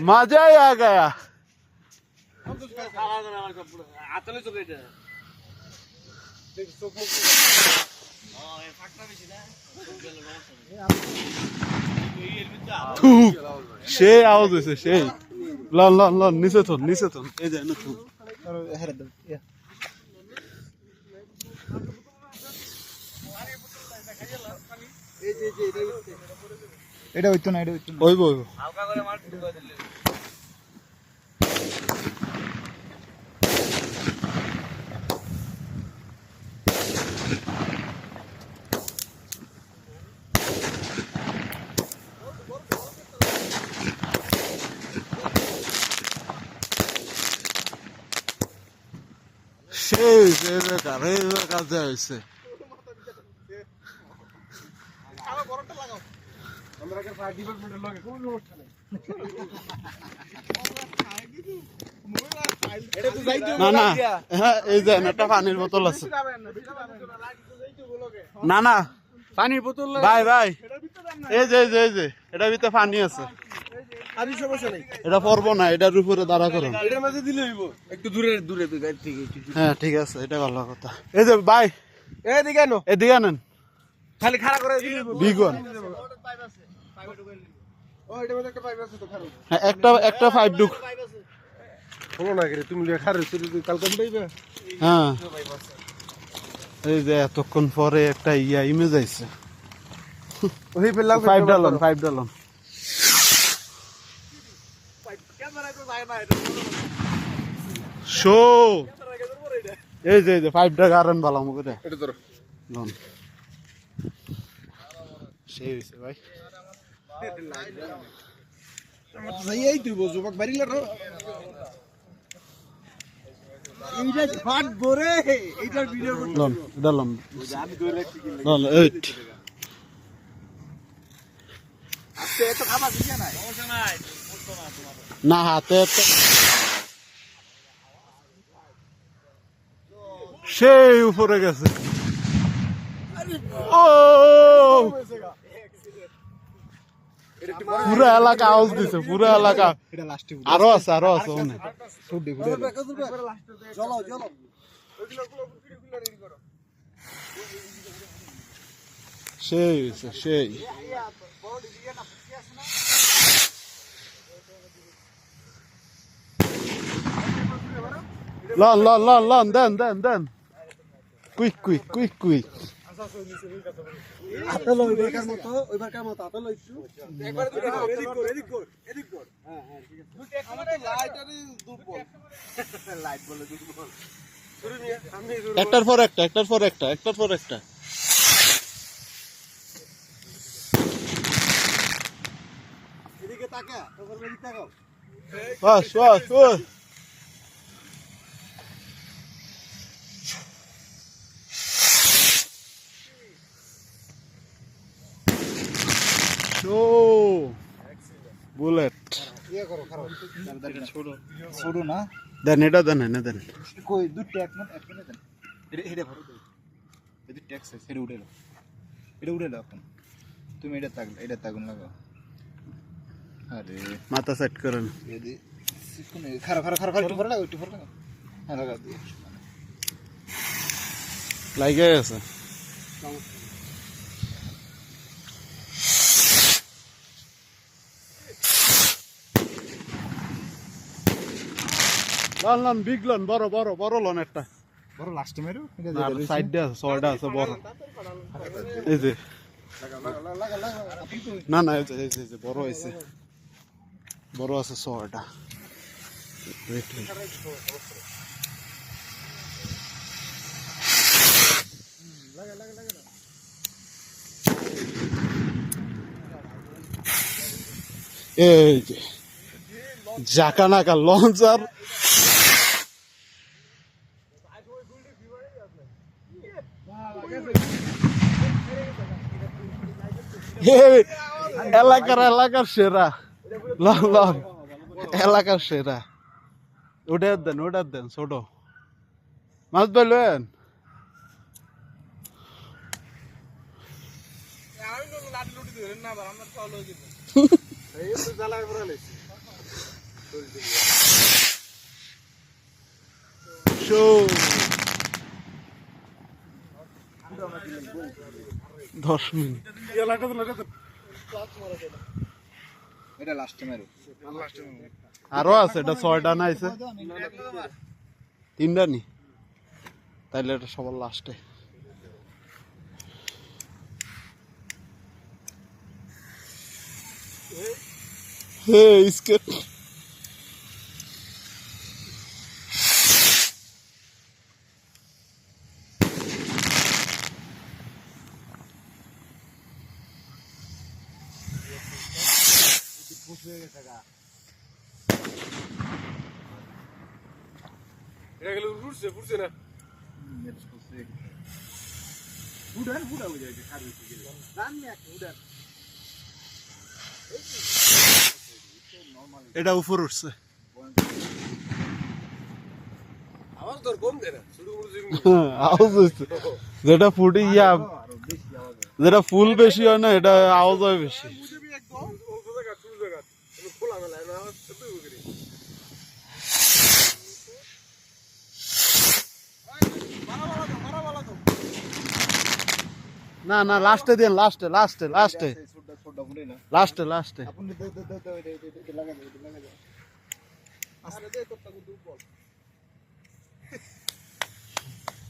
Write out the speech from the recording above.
मजा ही आ गया। সে আওয়াজ হয়েছে সেই লন লন লন নিচে থন এই যে না থুন এটা হইতো না ওইব সেই কাজে হয়েছে না না হ্যাঁ এই যে একটা পানির বোতল আছে না না পানির বোতল ভাই ভাই এই যে এটার ভিতরে পানি আছে এটা পড়বো না এটার উপরে দাঁড়া করুন এটার মাঝে দিলে হইব একটু দূরে হ্যাঁ ঠিক আছে এটা ভালো কথা এই যে ভাই এদিকে আনো এদিকে আনেন খালি খাড়া করে দিলে বিগন ও এটার মধ্যে একটা পাইপ আছে তো খাড়া হ্যাঁ একটা পাইপ ঢুক হলো না করে তুমি খাড়া কালকে উঠাইবে হ্যাঁ এই যে এতক্ষণ পরে একটা ইমেজ আইছে ওই পেলাম পাইপ ডালন শো এই যে পাইপটা গারেন বালাম করে এটা ধরো লন সেই হইছে ভাই আমার তো যাই তুই বসু বাক বাড়িলা রে এইটা ফাট বরে এইটার ভিডিও লন এটা লন আমি ধরে রাখছি কি লন এইট আচ্ছা এত খাবার দিছে না সমস্যা নাই না হাতে সেই উপরে গেছে ও পুরো এলাকা আওয়াজ দিছে পুরো এলাকা এটা লাস্টে আরো আছে অনেক ছুটি ঘুরে চলো সেই হইছে সেই লন দেন কুইক হাতে লই বেকার মতো হাতে লই একবার এদিক কর হ্যাঁ ঠিক আছে আমাদের লাইটারই দুর্বল লাইট বলে দুর্বল শুরু নিয়ে আমি একটার পর একটা এদিকে তাকা তোর এদিকে তাকাও বাস বুলেট ছোড়ো না দেন কই দুটো এক মিনিট দেন এটা ভরো দেই এদি ট্যাক্স আছে এটা উড়ে দাও এখন তুমি এটা তাগুন লাগাও আরে মাথা সেট করেন এদি কোন খারাপ একটু ভরে লাগা হ্যাঁ লাগা দিই লাগে আছে লন বিগ লন বড় লন একটা বড় লাস্টে মেরো সাইড দিয়ে আছে ছয়টা আছে বড় এই যে লাগা না এই যে বড় হয়েছে বড় আছে ছয়টা এই যে জাকানাকা লঞ্চার এলাকার সেরা লন এলাকার সেরা ওটা দেন ছোট মাছ বলবেন Show. 10 মিনিট এটা লাস্টে মারো আরো আছে এটা 6টা না আছে 3টা নি তাইলে এটা সবার লাস্টে হে इसके এটা উপর উঠছে আওয়াজ হচ্ছে যেটা ফুটি যেটা ফুল বেশি হয় না এটা আওয়াজ হয় বেশি না না লাস্টে দেন লাস্টে লাস্টে লাস্টে ছোটটা ফুটে না লাস্টে লাস্টে আপনি লাগা দাও লাগা দাও আসলে দে করতে বল